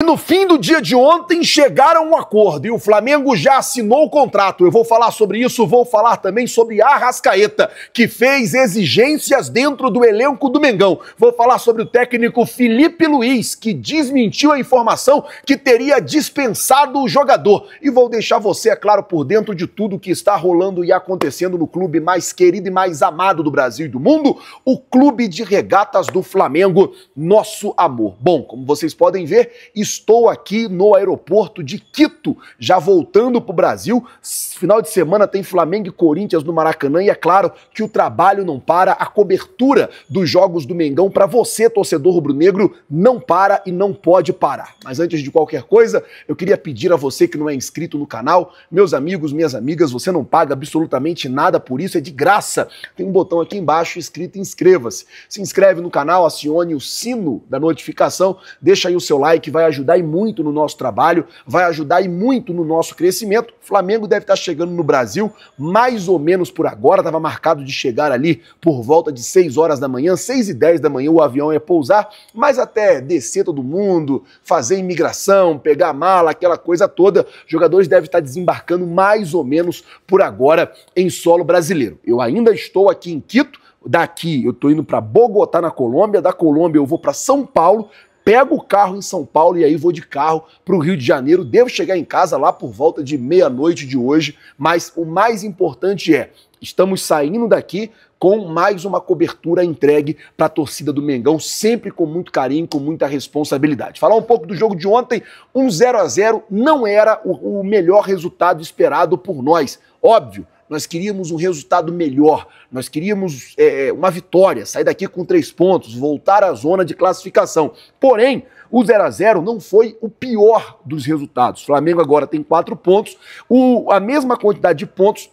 no fim do dia de ontem chegaram a um acordo e o Flamengo já assinou o contrato. Eu vou falar sobre isso, vou falar também sobre Arrascaeta, que fez exigências dentro do elenco do Mengão. Vou falar sobre o técnico Filipe Luiz, que desmentiu a informação que teria dispensado o jogador. E vou deixar você, é claro, por dentro de tudo que está rolando e acontecendo no clube mais querido e mais amado do Brasil e do mundo, o Clube de Regatas do Flamengo, nosso amor. Bom, como vocês podem ver, estou aqui no aeroporto de Quito, já voltando para o Brasil. Final de semana tem Flamengo e Corinthians no Maracanã e é claro que o trabalho não para, a cobertura dos jogos do Mengão para você, torcedor rubro-negro, não para e não pode parar. Mas antes de qualquer coisa, eu queria pedir a você que não é inscrito no canal, meus amigos, minhas amigas, você não paga absolutamente nada por isso, é de graça. Tem um botão aqui embaixo escrito inscreva-se. Se inscreve no canal, acione o sino da notificação, deixa aí o seu like, vai ajudar e muito no nosso trabalho, vai ajudar e muito no nosso crescimento. O Flamengo deve estar chegando no Brasil mais ou menos por agora, estava marcado de chegar ali por volta de 6 horas da manhã, 6h10 da manhã o avião ia pousar, mas até descer todo mundo, fazer imigração, pegar a mala, aquela coisa toda, os jogadores devem estar desembarcando mais ou menos por agora em solo brasileiro. Eu ainda estou aqui em Quito, daqui eu estou indo para Bogotá, na Colômbia, da Colômbia eu vou para São Paulo, pego o carro em São Paulo e aí vou de carro para o Rio de Janeiro. Devo chegar em casa lá por volta de meia-noite de hoje, mas o mais importante é, estamos saindo daqui com mais uma cobertura entregue para a torcida do Mengão, sempre com muito carinho, com muita responsabilidade. Falar um pouco do jogo de ontem, 0-0 não era o melhor resultado esperado por nós, óbvio. Nós queríamos um resultado melhor, nós queríamos uma vitória, sair daqui com 3 pontos, voltar à zona de classificação. Porém, o 0-0 não foi o pior dos resultados. O Flamengo agora tem 4 pontos, a mesma quantidade de pontos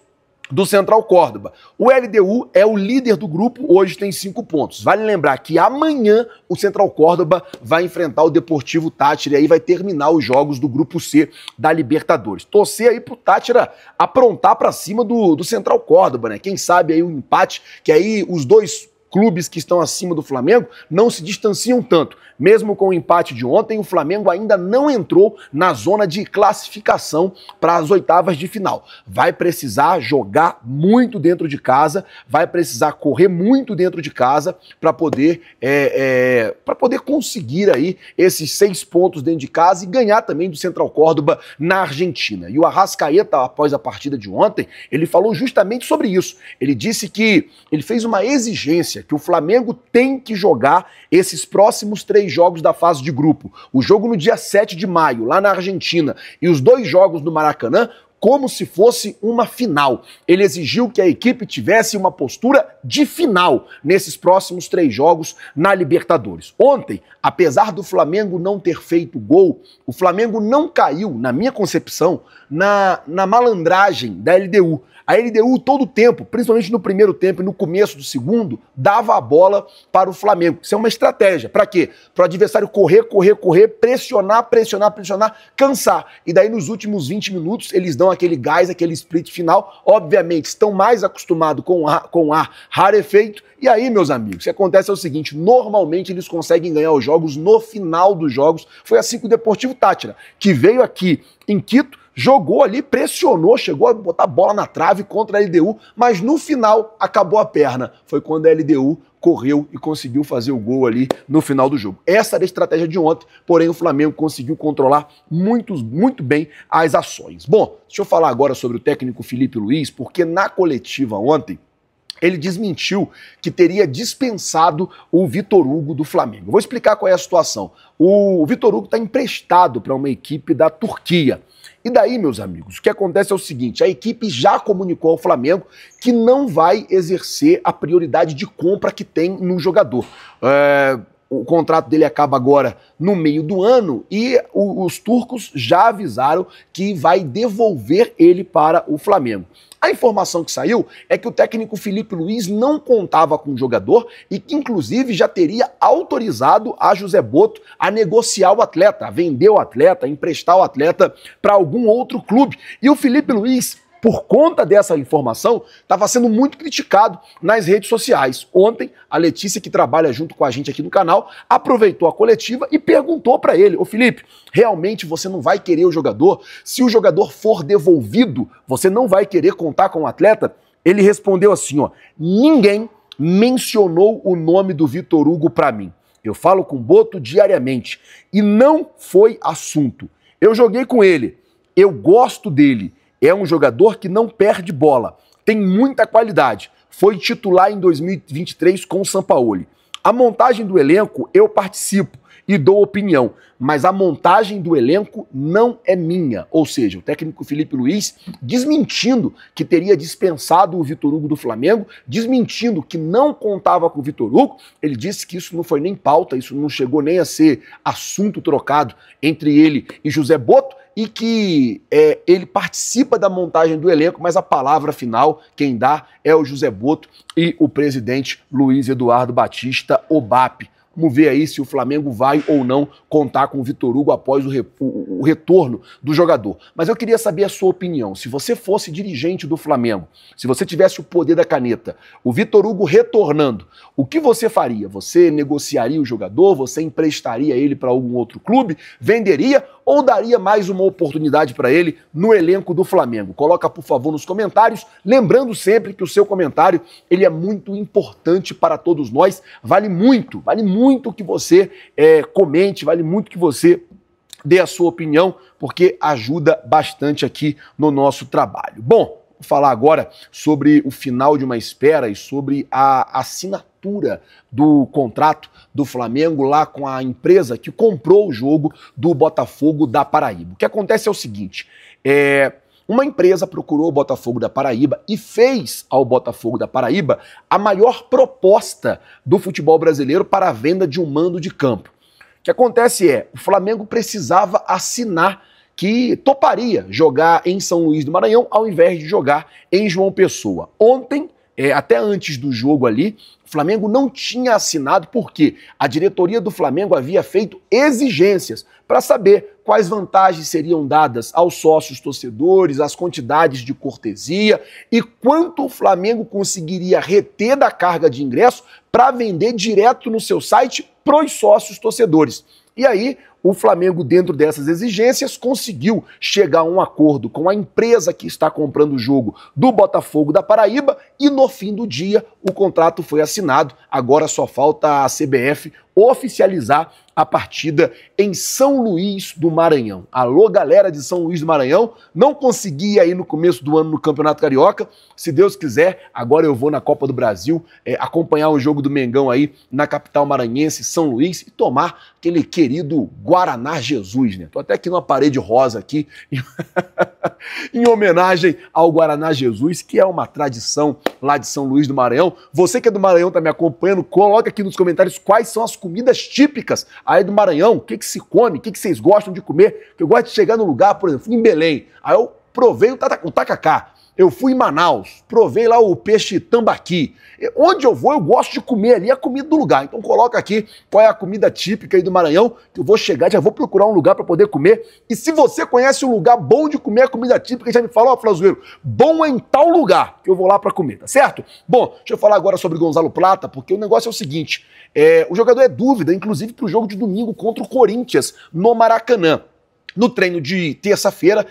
do Central Córdoba. O LDU é o líder do grupo, hoje tem 5 pontos. Vale lembrar que amanhã o Central Córdoba vai enfrentar o Deportivo Táchira e aí vai terminar os jogos do grupo C da Libertadores. Torcer aí pro Táchira aprontar pra cima do Central Córdoba, né? Quem sabe aí um empate, que aí os dois clubes que estão acima do Flamengo não se distanciam tanto. Mesmo com o empate de ontem, o Flamengo ainda não entrou na zona de classificação para as oitavas de final. Vai precisar jogar muito dentro de casa, vai precisar correr muito dentro de casa para poder conseguir aí esses 6 pontos dentro de casa e ganhar também do Central Córdoba na Argentina. E o Arrascaeta, após a partida de ontem, ele falou justamente sobre isso. Ele disse que ele fez uma exigência que o Flamengo tem que jogar esses próximos 3 jogos da fase de grupo. O jogo no dia 7 de maio, lá na Argentina, e os 2 jogos no Maracanã, como se fosse uma final. Ele exigiu que a equipe tivesse uma postura de final nesses próximos 3 jogos na Libertadores. Ontem, apesar do Flamengo não ter feito gol, o Flamengo não caiu, na minha concepção, na malandragem da LDU. A LDU todo o tempo, principalmente no primeiro tempo e no começo do segundo, dava a bola para o Flamengo. Isso é uma estratégia. Para quê? Para o adversário correr, pressionar, cansar. E daí nos últimos 20 minutos eles dão aquele gás, aquele split final. Obviamente estão mais acostumados com ar rarefeito. E aí, meus amigos, o que acontece é o seguinte, normalmente eles conseguem ganhar os jogos no final dos jogos. Foi assim com o Deportivo Táchira, que veio aqui em Quito, jogou ali, pressionou, chegou a botar a bola na trave contra a LDU, mas no final acabou a perna. Foi quando a LDU correu e conseguiu fazer o gol ali no final do jogo. Essa era a estratégia de ontem, porém o Flamengo conseguiu controlar muito bem as ações. Bom, deixa eu falar agora sobre o técnico Filipe Luiz, porque na coletiva ontem, ele desmentiu que teria dispensado o Vitor Hugo do Flamengo. Vou explicar qual é a situação. O Vitor Hugo está emprestado para uma equipe da Turquia. E daí, meus amigos, o que acontece é o seguinte, a equipe já comunicou ao Flamengo que não vai exercer a prioridade de compra que tem no jogador. O contrato dele acaba agora no meio do ano e os turcos já avisaram que vai devolver ele para o Flamengo. A informação que saiu é que o técnico Filipe Luiz não contava com o jogador e que, inclusive, já teria autorizado a José Botto a negociar o atleta, a vender o atleta, a emprestar o atleta para algum outro clube. E o Filipe Luiz por conta dessa informação, estava sendo muito criticado nas redes sociais. Ontem, a Letícia, que trabalha junto com a gente aqui no canal, aproveitou a coletiva e perguntou para ele: ô Felipe, realmente você não vai querer o jogador? Se o jogador for devolvido, você não vai querer contar com o atleta? Ele respondeu assim, ó: ninguém mencionou o nome do Vitor Hugo para mim. Eu falo com o Boto diariamente e não foi assunto. Eu joguei com ele, eu gosto dele. É um jogador que não perde bola, tem muita qualidade. Foi titular em 2023 com o Sampaoli. A montagem do elenco eu participo e dou opinião, mas a montagem do elenco não é minha. Ou seja, o técnico Felipe Luiz desmentindo que teria dispensado o Vitor Hugo do Flamengo, desmentindo que não contava com o Vitor Hugo. Ele disse que isso não foi nem pauta, isso não chegou nem a ser assunto trocado entre ele e José Boto, e que ele participa da montagem do elenco, mas a palavra final quem dá é o José Boto e o presidente Luiz Eduardo Batista, o BAP. Vamos ver aí se o Flamengo vai ou não contar com o Vitor Hugo após o retorno do jogador. Mas eu queria saber a sua opinião. Se você fosse dirigente do Flamengo, se você tivesse o poder da caneta, o Vitor Hugo retornando, o que você faria? Você negociaria o jogador? Você emprestaria ele para algum outro clube? Venderia ou daria mais uma oportunidade para ele no elenco do Flamengo? Coloca, por favor, nos comentários. Lembrando sempre que o seu comentário ele é muito importante para todos nós. Vale muito que você comente, vale muito que você dê a sua opinião, porque ajuda bastante aqui no nosso trabalho. Bom, vou falar agora sobre o final de uma espera e sobre a assinatura do contrato do Flamengo lá com a empresa que comprou o jogo do Botafogo da Paraíba. O que acontece é o seguinte, uma empresa procurou o Botafogo da Paraíba e fez ao Botafogo da Paraíba a maior proposta do futebol brasileiro para a venda de um mando de campo. O que acontece o Flamengo precisava assinar que toparia jogar em São Luís do Maranhão ao invés de jogar em João Pessoa. Ontem, até antes do jogo ali, o Flamengo não tinha assinado porque a diretoria do Flamengo havia feito exigências para saber quais vantagens seriam dadas aos sócios torcedores, as quantidades de cortesia e quanto o Flamengo conseguiria reter da carga de ingresso para vender direto no seu site para os sócios torcedores. E aí, o Flamengo, dentro dessas exigências, conseguiu chegar a um acordo com a empresa que está comprando o jogo do Botafogo da Paraíba e no fim do dia o contrato foi assinado. Agora só falta a CBF oficializar a partida em São Luís do Maranhão. Alô, galera de São Luís do Maranhão, não consegui aí no começo do ano no Campeonato Carioca. Se Deus quiser, agora eu vou na Copa do Brasil acompanhar o jogo do Mengão aí na capital maranhense, São Luís, e tomar aquele querido Guaraná Jesus, né? Tô até aqui numa parede rosa aqui, em homenagem ao Guaraná Jesus, que é uma tradição lá de São Luís do Maranhão. Você que é do Maranhão, tá me acompanhando, coloca aqui nos comentários quais são as comidas típicas aí do Maranhão, o que se come, o que vocês gostam de comer. Eu gosto de chegar no lugar, por exemplo, em Belém, aí eu provei o tacacá. Eu fui em Manaus, provei lá o peixe tambaqui. Onde eu vou, eu gosto de comer ali a comida do lugar. Então coloca aqui qual é a comida típica aí do Maranhão, que eu vou chegar, já vou procurar um lugar para poder comer. E se você conhece um lugar bom de comer a comida típica, já me fala, ó, Flazoeiro, bom é em tal lugar, que eu vou lá para comer, tá certo? Bom, deixa eu falar agora sobre Gonzalo Plata, porque o negócio é o seguinte, o jogador é dúvida, inclusive para o jogo de domingo contra o Corinthians no Maracanã. No treino de terça-feira,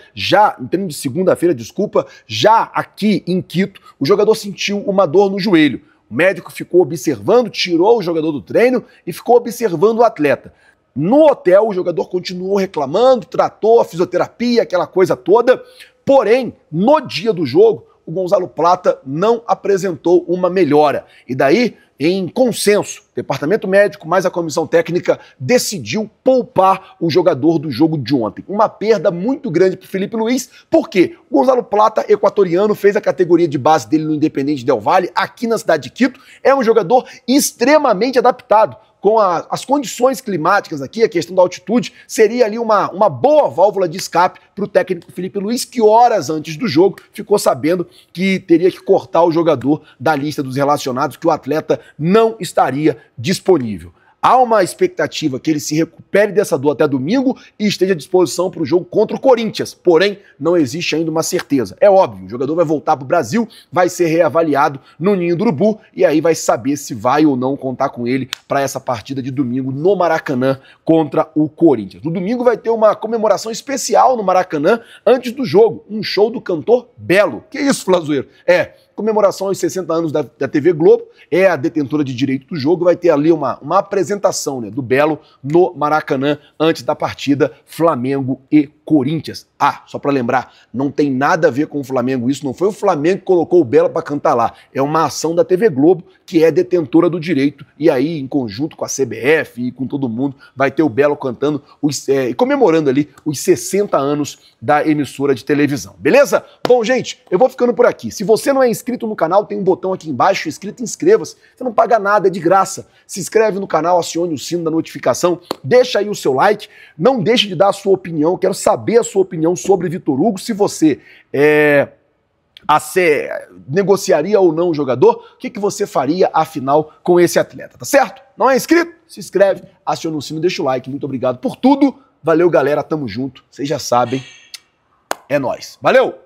no treino de segunda-feira, desculpa, já aqui em Quito, o jogador sentiu uma dor no joelho. O médico ficou observando, tirou o jogador do treino e ficou observando o atleta. No hotel, o jogador continuou reclamando, tratou a fisioterapia, aquela coisa toda. Porém, no dia do jogo, o Gonzalo Plata não apresentou uma melhora. E daí, em consenso, o departamento médico mais a comissão técnica decidiu poupar o jogador do jogo de ontem. Uma perda muito grande para o Felipe Luiz, porque o Gonzalo Plata, equatoriano, fez a categoria de base dele no Independente Del Valle, aqui na cidade de Quito. É um jogador extremamente adaptado. Com as condições climáticas aqui, a questão da altitude, seria ali uma boa válvula de escape para o técnico Felipe Luiz, que horas antes do jogo ficou sabendo que teria que cortar o jogador da lista dos relacionados, que o atleta não estaria disponível. Há uma expectativa que ele se recupere dessa dor até domingo e esteja à disposição para o jogo contra o Corinthians. Porém, não existe ainda uma certeza. É óbvio, o jogador vai voltar para o Brasil, vai ser reavaliado no Ninho do Urubu e aí vai saber se vai ou não contar com ele para essa partida de domingo no Maracanã contra o Corinthians. No domingo vai ter uma comemoração especial no Maracanã antes do jogo, um show do cantor Belo. Que isso, Flazoeiro? Comemoração aos 60 anos da TV Globo, é a detentora de direito do jogo, vai ter ali uma apresentação, né, do Belo no Maracanã antes da partida Flamengo e Corinthians. Ah, só para lembrar, não tem nada a ver com o Flamengo isso, não foi o Flamengo que colocou o Belo para cantar lá, é uma ação da TV Globo, que é detentora do direito, e aí em conjunto com a CBF e com todo mundo, vai ter o Belo cantando e comemorando ali os 60 anos da emissora de televisão, beleza? Bom, gente, eu vou ficando por aqui. Se você não é inscrito no canal, tem um botão aqui embaixo escrito inscreva-se, você não paga nada, é de graça. Se inscreve no canal, acione o sino da notificação, deixa aí o seu like, não deixe de dar a sua opinião, eu quero saber a sua opinião sobre Vitor Hugo, se você negociaria ou não o jogador, o que você faria, afinal, com esse atleta, tá certo? Não é inscrito? Se inscreve, aciona o sino, deixa o like, muito obrigado por tudo, valeu galera, tamo junto, vocês já sabem, é nóis, valeu!